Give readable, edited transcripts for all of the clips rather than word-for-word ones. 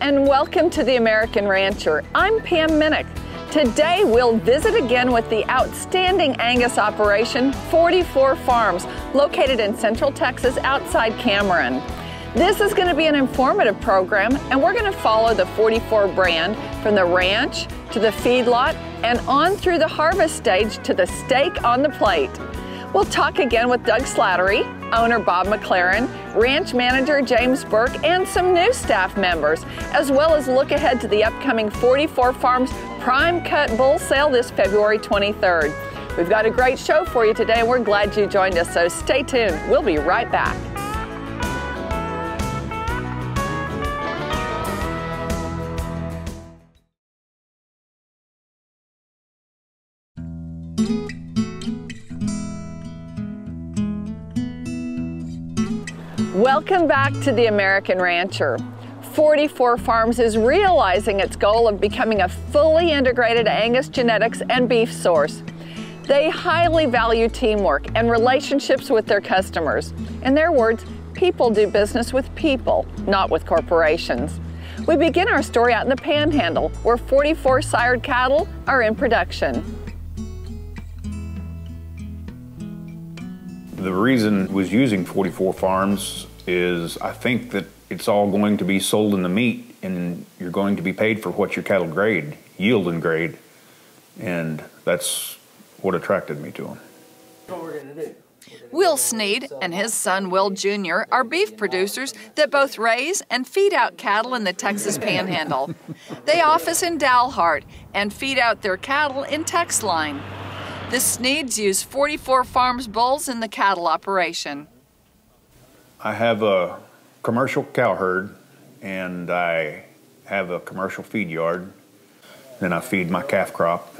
and welcome to the American Rancher. I'm Pam Minnick. Today we'll visit again with the outstanding Angus operation, 44 Farms, located in Central Texas outside Cameron. This is going to be an informative program, and we're going to follow the 44 brand from the ranch to the feedlot and on through the harvest stage to the steak on the plate. We'll talk again with Doug Slattery, owner Bob McLaren, ranch manager James Burke, and some new staff members, as well as look ahead to the upcoming 44 Farms Prime Cut Bull Sale this February 23rd. We've got a great show for you today, and we're glad you joined us, so stay tuned. We'll be right back. Welcome back to the American Rancher. 44 Farms is realizing its goal of becoming a fully integrated Angus genetics and beef source. They highly value teamwork and relationships with their customers. In their words, people do business with people, not with corporations. We begin our story out in the Panhandle, where 44 sired cattle are in production. The reason was using 44 Farms is I think that it's all going to be sold in the meat, and you're going to be paid for what your cattle grade, yield and grade, and that's what attracted me to them. What we're going to do. Will Sneed and his son Will Jr. are beef producers that both raise and feed out cattle in the Texas Panhandle. They office in Dalhart and feed out their cattle in Texline. The Sneeds use 44 Farms bulls in the cattle operation. I have a commercial cow herd, and I have a commercial feed yard. Then I feed my calf crop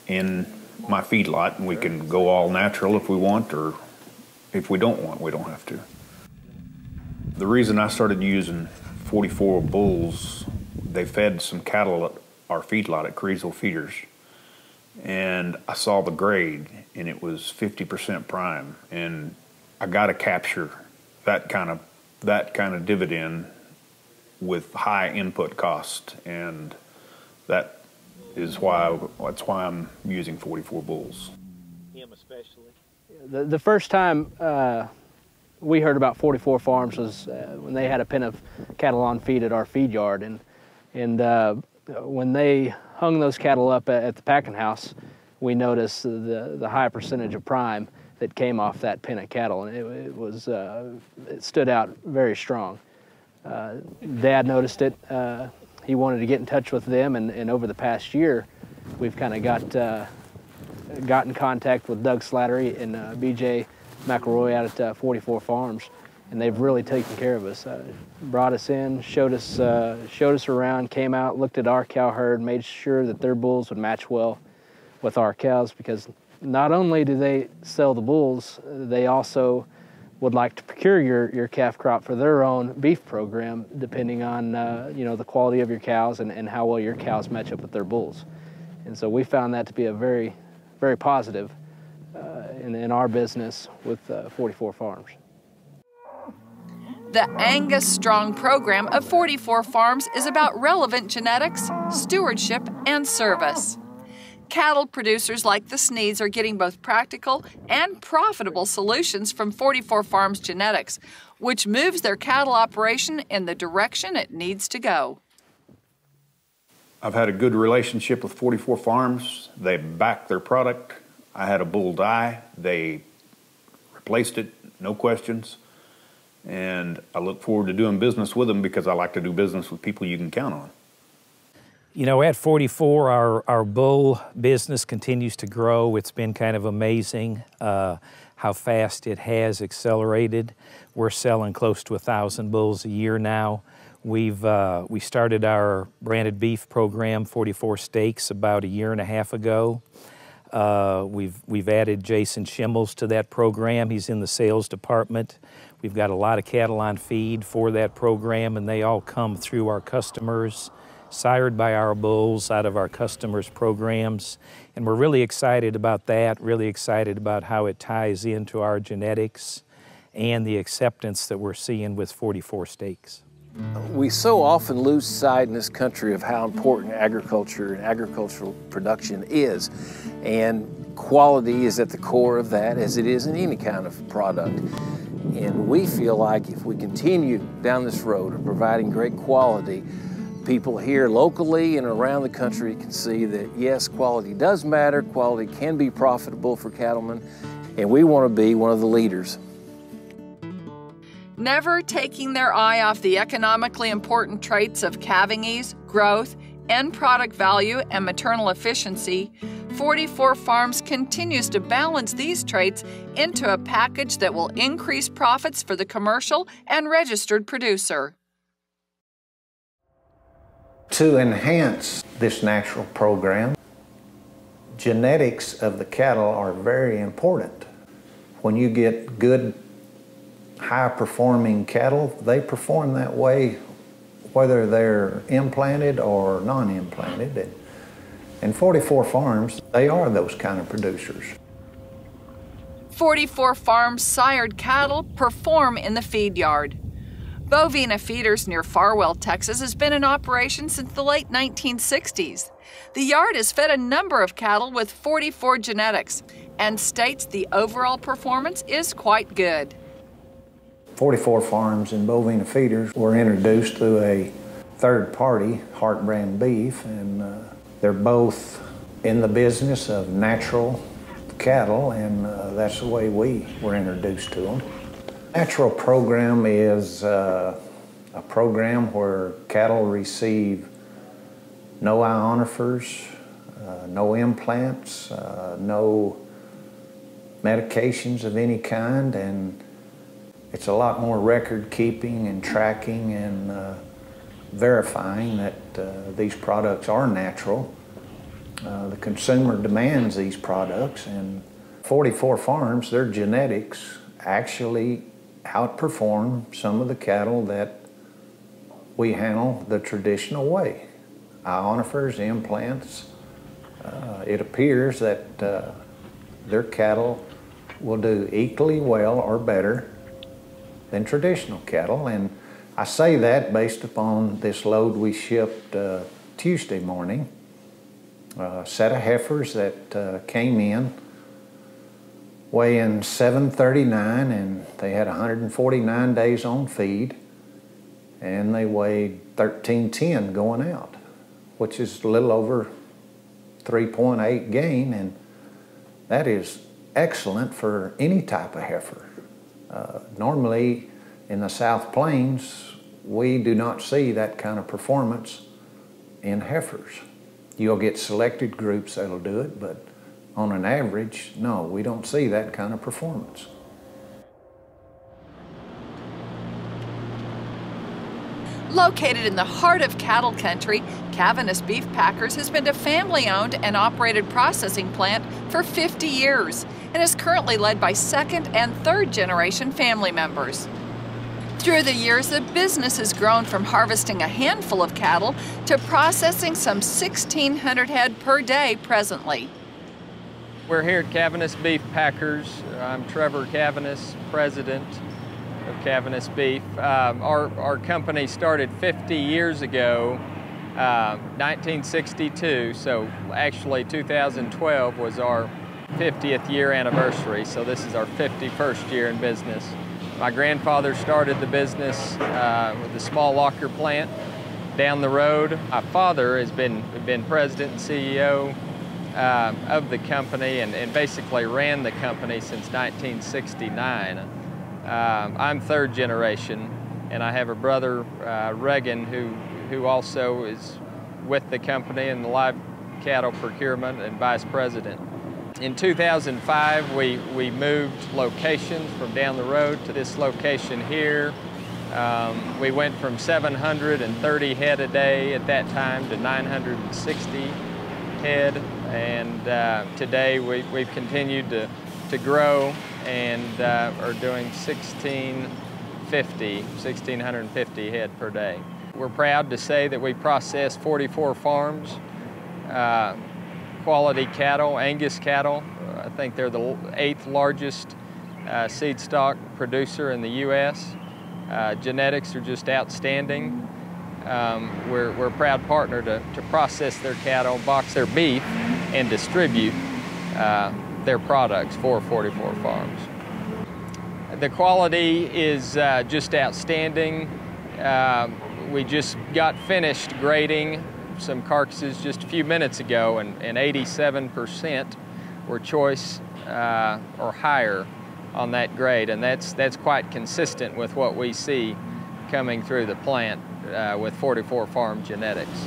in my feedlot, and we can go all natural if we want, or if we don't want, we don't have to. The reason I started using 44 bulls, they fed some cattle at our feedlot at Creesville Feeders, and I saw the grade, and it was 50% prime, and I got to capture that kind of dividend with high input cost, and that's why I'm using 44 bulls. Him especially. The first time we heard about 44 Farms was when they had a pen of cattle on feed at our feed yard, and when they hung those cattle up at the packing house, we noticed the high percentage of prime that came off that pen of cattle, and it stood out very strong. Dad noticed it. He wanted to get in touch with them, and over the past year, we've kind of got in contact with Doug Slattery and BJ McElroy out at 44 Farms, and they've really taken care of us. Brought us in, showed us around, came out, looked at our cow herd, made sure that their bulls would match well with our cows, because not only do they sell the bulls, they also would like to procure your calf crop for their own beef program, depending on the quality of your cows and how well your cows match up with their bulls. And so we found that to be a very, very positive in our business with 44 Farms. The Angus Strong program of 44 Farms is about relevant genetics, stewardship, and service. Cattle producers like the Sneeds are getting both practical and profitable solutions from 44 Farms genetics, which moves their cattle operation in the direction it needs to go. I've had a good relationship with 44 Farms. They back their product. I had a bull die. They replaced it, no questions. And I look forward to doing business with them because I like to do business with people you can count on. You know, at 44, our bull business continues to grow. It's been kind of amazing how fast it has accelerated. We're selling close to 1,000 bulls a year now. We started our branded beef program, 44 Steaks, about a year and a half ago. We've added Jason Schimmels to that program. He's in the sales department. We've got a lot of cattle on feed for that program, and they all come through our customers, sired by our bulls out of our customers' programs. And we're really excited about that, really excited about how it ties into our genetics and the acceptance that we're seeing with 44 Steaks. We so often lose sight in this country of how important agriculture and agricultural production is. And quality is at the core of that, as it is in any kind of product. And we feel like if we continue down this road of providing great quality, people here locally and around the country can see that yes, quality does matter, quality can be profitable for cattlemen, and we want to be one of the leaders. Never taking their eye off the economically important traits of calving ease, growth, end product value, and maternal efficiency, 44 Farms continues to balance these traits into a package that will increase profits for the commercial and registered producer. To enhance this natural program, genetics of the cattle are very important. When you get good, high-performing cattle, they perform that way whether they're implanted or non-implanted. And 44 Farms, they are those kind of producers. 44 Farms sired cattle perform in the feed yard. Bovina Feeders near Farwell, Texas has been in operation since the late 1960s. The yard has fed a number of cattle with 44 genetics and states the overall performance is quite good. 44 Farms and Bovina Feeders were introduced through a third party, Heart Brand Beef, and they're both in the business of natural cattle, and that's the way we were introduced to them. Natural program is a program where cattle receive no ionophers, no implants, no medications of any kind, and it's a lot more record keeping and tracking and verifying that these products are natural. The consumer demands these products, and 44 Farms, their genetics actually outperform some of the cattle that we handle the traditional way. Ionophers, implants, it appears that their cattle will do equally well or better than traditional cattle, and I say that based upon this load we shipped Tuesday morning. A set of heifers that came in weighing 739, and they had 149 days on feed, and they weighed 1310 going out, which is a little over 3.8 gain, and that is excellent for any type of heifer. Normally in the South Plains, we do not see that kind of performance in heifers. You'll get selected groups that'll do it, but on an average, no, we don't see that kind of performance. Located in the heart of cattle country, Cavaniss Beef Packers has been a family-owned and operated processing plant for 50 years and is currently led by second and third generation family members. Through the years, the business has grown from harvesting a handful of cattle to processing some 1,600 head per day presently. We're here at Cavaniss Beef Packers. I'm Trevor Cavaniss, president of Cavaniss Beef. Our company started 50 years ago, 1962, so actually 2012 was our 50th year anniversary, so this is our 51st year in business. My grandfather started the business with a small locker plant down the road. My father has been president and CEO of the company and basically ran the company since 1969. I'm third generation, and I have a brother, Regan, who also is with the company in the live cattle procurement and vice president. In 2005, we moved locations from down the road to this location here. We went from 730 head a day at that time to 960 head, and today we've continued to grow and are doing 1,650 head per day. We're proud to say that we process 44 farms, quality cattle, Angus cattle. I think they're the 8th largest seed stock producer in the U.S. Genetics are just outstanding. We're a proud partner to process their cattle, box their beef, and distribute their products for 44 Farms. The quality is just outstanding. We just got finished grading some carcasses just a few minutes ago, and 87% were choice or higher on that grade, and that's quite consistent with what we see coming through the plant with 44 Farm genetics.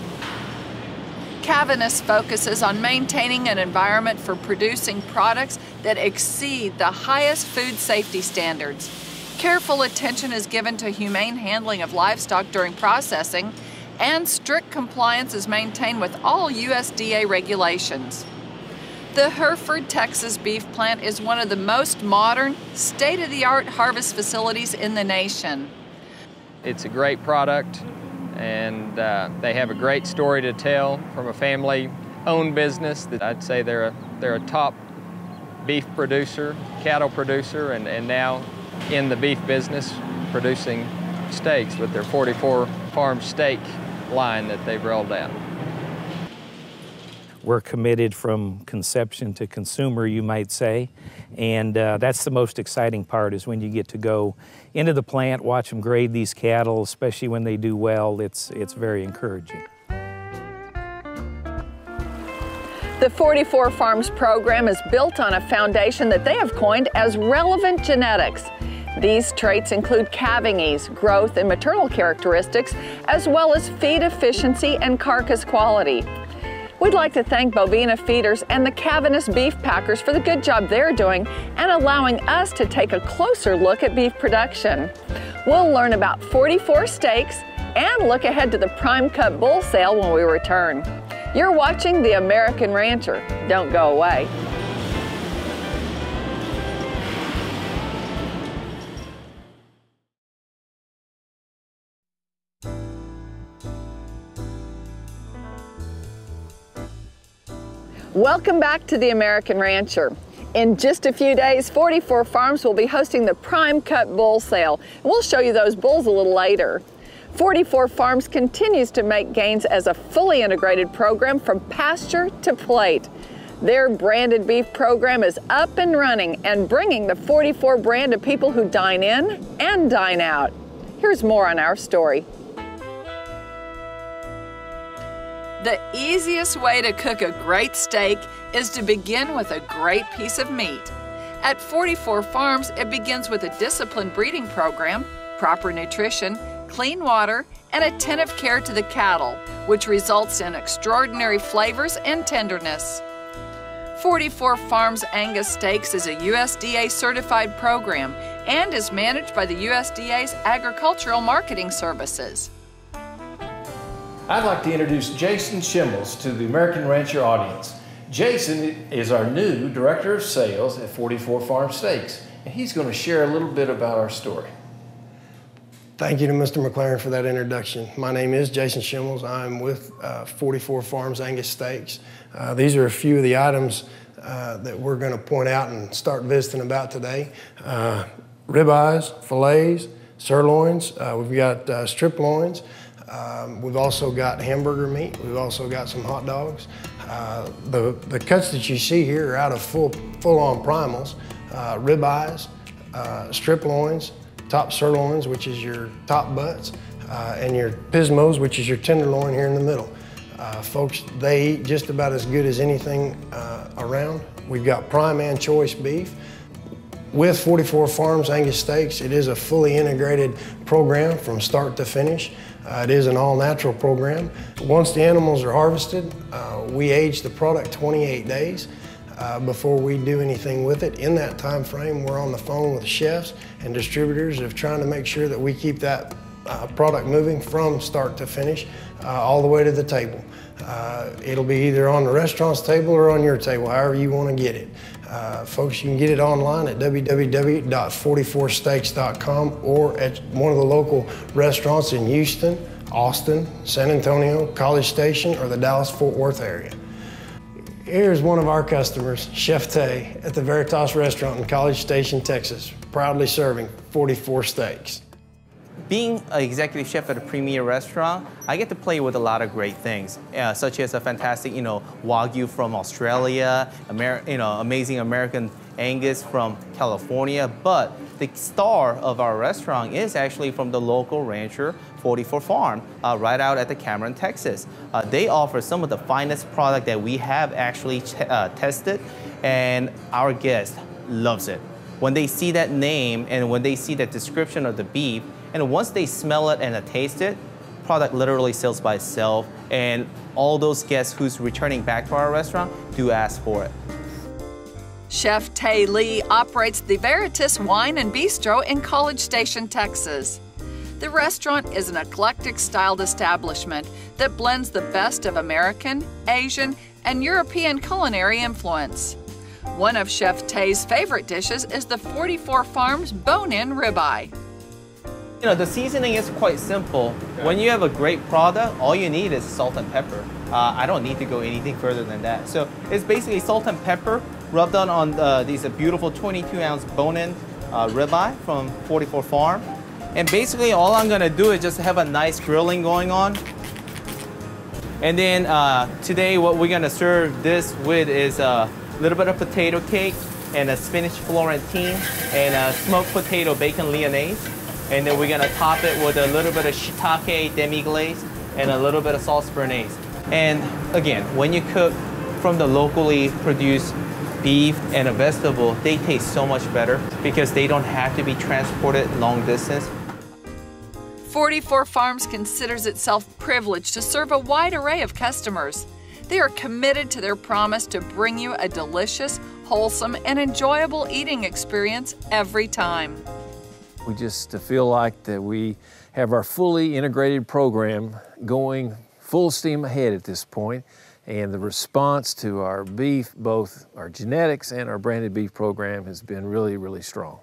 Cavaness focuses on maintaining an environment for producing products that exceed the highest food safety standards. Careful attention is given to humane handling of livestock during processing, and strict compliance is maintained with all USDA regulations. The Hereford, Texas beef plant is one of the most modern, state-of-the-art harvest facilities in the nation. It's a great product, and they have a great story to tell from a family-owned business. I'd say they're a top beef producer, cattle producer, and now in the beef business producing steaks with their 44 Farm steak line that they've rolled out. We're committed from conception to consumer, you might say, and that's the most exciting part, is when you get to go into the plant, watch them grade these cattle, especially when they do well. It's very encouraging. The 44 Farms program is built on a foundation that they have coined as relevant genetics. These traits include calving ease, growth, and maternal characteristics, as well as feed efficiency and carcass quality. We'd like to thank Bovina Feeders and the Cavaness Beef Packers for the good job they're doing and allowing us to take a closer look at beef production. We'll learn about 44 steaks and look ahead to the prime cut bull sale when we return. You're watching The American Rancher. Don't go away. Welcome back to The American Rancher. In just a few days, 44 Farms will be hosting the Prime Cut Bull Sale. We'll show you those bulls a little later. 44 Farms continues to make gains as a fully integrated program from pasture to plate. Their branded beef program is up and running and bringing the 44 brand to people who dine in and dine out. Here's more on our story. The easiest way to cook a great steak is to begin with a great piece of meat. At 44 Farms, it begins with a disciplined breeding program, proper nutrition, clean water, and attentive care to the cattle, which results in extraordinary flavors and tenderness. 44 Farms Angus Steaks is a USDA certified program and is managed by the USDA's Agricultural Marketing Services. I'd like to introduce Jason Schimmels to the American Rancher audience. Jason is our new Director of Sales at 44 Farm Steaks, and he's going to share a little bit about our story. Thank you to Mr. McLaren for that introduction. My name is Jason Schimmels. I'm with 44 Farms Angus Steaks. These are a few of the items that we're going to point out and start visiting about today. Ribeyes, fillets, sirloins, we've got strip loins. We've also got hamburger meat. We've also got some hot dogs. The cuts that you see here are out of full-on primals. Ribeyes, strip loins, top sirloins, which is your top butts, and your pismos, which is your tenderloin here in the middle. Folks, they eat just about as good as anything around. We've got prime and choice beef. With 44 Farms Angus Steaks, it is a fully integrated program from start to finish. It is an all-natural program. Once the animals are harvested, we age the product 28 days before we do anything with it. In that time frame, we're on the phone with chefs and distributors of trying to make sure that we keep that product moving from start to finish all the way to the table. It'll be either on the restaurant's table or on your table, however you want to get it. Folks, you can get it online at www.44steaks.com or at one of the local restaurants in Houston, Austin, San Antonio, College Station, or the Dallas-Fort Worth area. Here's one of our customers, Chef Tay, at the Veritas Restaurant in College Station, Texas, proudly serving 44 steaks. Being an executive chef at a premier restaurant, I get to play with a lot of great things, such as a fantastic, Wagyu from Australia, amazing American Angus from California. But the star of our restaurant is actually from the local rancher, 44 Farm, right out at the Cameron, Texas. They offer some of the finest product that we have actually tested, and our guest loves it. When they see that name and when they see that description of the beef, and once they smell it and taste it, product literally sells by itself, and all those guests who's returning back to our restaurant do ask for it. Chef Tay Lee operates the Veritas Wine and Bistro in College Station, Texas. The restaurant is an eclectic-styled establishment that blends the best of American, Asian, and European culinary influence. One of Chef Tay's favorite dishes is the 44 Farms bone-in ribeye. The seasoning is quite simple. When you have a great product, all you need is salt and pepper. I don't need to go anything further than that. So it's basically salt and pepper rubbed on these beautiful 22-ounce bone-in ribeye from 44 Farm. And basically all I'm gonna do is just have a nice grilling going on. And then today what we're gonna serve this with is a little bit of potato cake and a spinach Florentine and a smoked potato bacon lyonnaise. And then we're gonna top it with a little bit of shiitake demi-glaze and a little bit of sauce béarnaise. And again, when you cook from the locally produced beef and a vegetable, they taste so much better because they don't have to be transported long distance. 44 Farms considers itself privileged to serve a wide array of customers. They are committed to their promise to bring you a delicious, wholesome, and enjoyable eating experience every time. We just feel like that we have our fully integrated program going full steam ahead at this point, and the response to our beef, both our genetics and our branded beef program, has been really, really strong.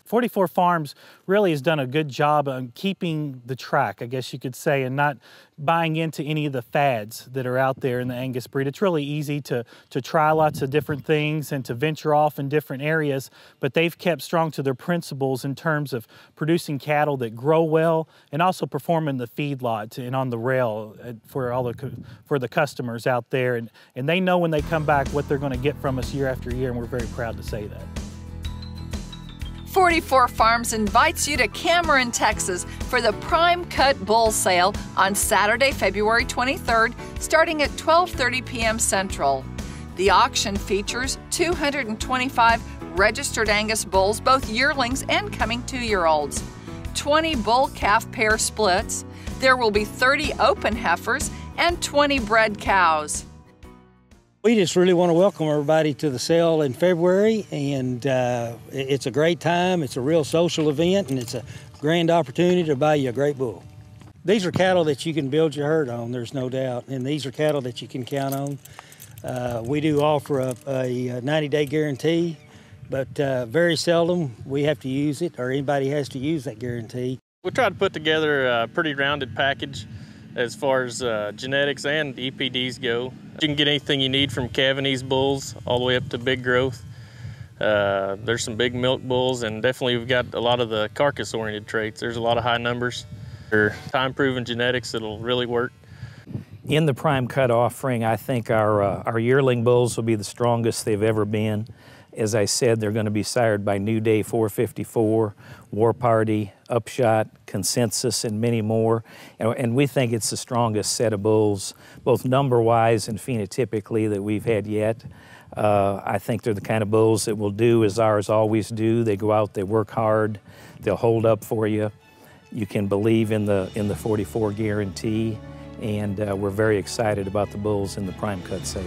44 Farms really has done a good job on keeping the track, I guess you could say, and not buying into any of the fads that are out there in the Angus breed. It's really easy to try lots of different things and to venture off in different areas, but they've kept strong to their principles in terms of producing cattle that grow well and also perform in the feedlot and on the rail for the customers out there. And they know when they come back what they're going to get from us year after year, and we're very proud to say that. 44 Farms invites you to Cameron, Texas for the Prime Cut Bull Sale on Saturday, February 23rd, starting at 12:30 p.m. Central. The auction features 225 registered Angus bulls, both yearlings and coming 2-year-olds, 20 bull-calf pair splits. There will be 30 open heifers and 20 bred cows. We just really want to welcome everybody to the sale in February, and it's a great time. It's a real social event, and it's a grand opportunity to buy you a great bull. These are cattle that you can build your herd on, there's no doubt, and these are cattle that you can count on. We do offer a 90-day guarantee, but very seldom we have to use it or anybody has to use that guarantee. We try to put together a pretty rounded package as far as genetics and EPDs go. You can get anything you need from Cavanese bulls all the way up to big growth. There's some big milk bulls, and definitely we've got a lot of the carcass-oriented traits. There's a lot of high numbers. They're time-proven genetics that'll really work. In the Prime Cut offering, I think our yearling bulls will be the strongest they've ever been. As I said, they're going to be sired by New Day 454, War Party, Upshot, Consensus, and many more. And we think it's the strongest set of bulls, both number-wise and phenotypically, that we've had yet. I think they're the kind of bulls that will do as ours always do. They go out, they work hard, they'll hold up for you. You can believe in the 44 guarantee, and we're very excited about the bulls in the Prime Cut sale.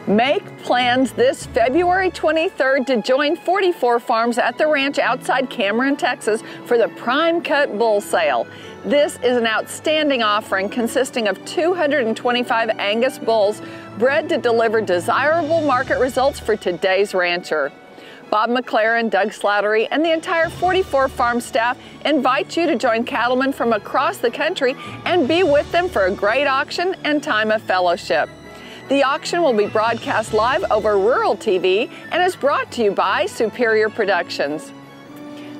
Make plans this February 23rd to join 44 Farms at the ranch outside Cameron, Texas for the Prime Cut Bull Sale. This is an outstanding offering consisting of 225 Angus bulls bred to deliver desirable market results for today's rancher. Bob McLaren, Doug Slattery, and the entire 44 Farm staff invite you to join cattlemen from across the country and be with them for a great auction and time of fellowship. The auction will be broadcast live over Rural TV and is brought to you by Superior Productions.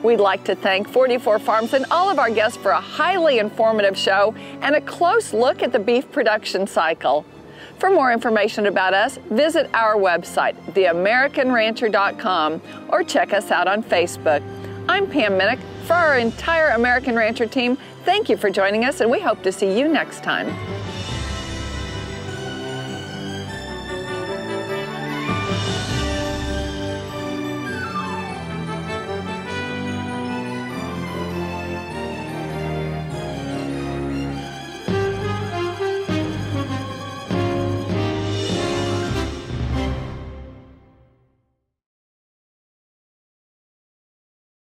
We'd like to thank 44 Farms and all of our guests for a highly informative show and a close look at the beef production cycle. For more information about us, visit our website, theamericanrancher.com, or check us out on Facebook. I'm Pam Minnick. For our entire American Rancher team, thank you for joining us, and we hope to see you next time.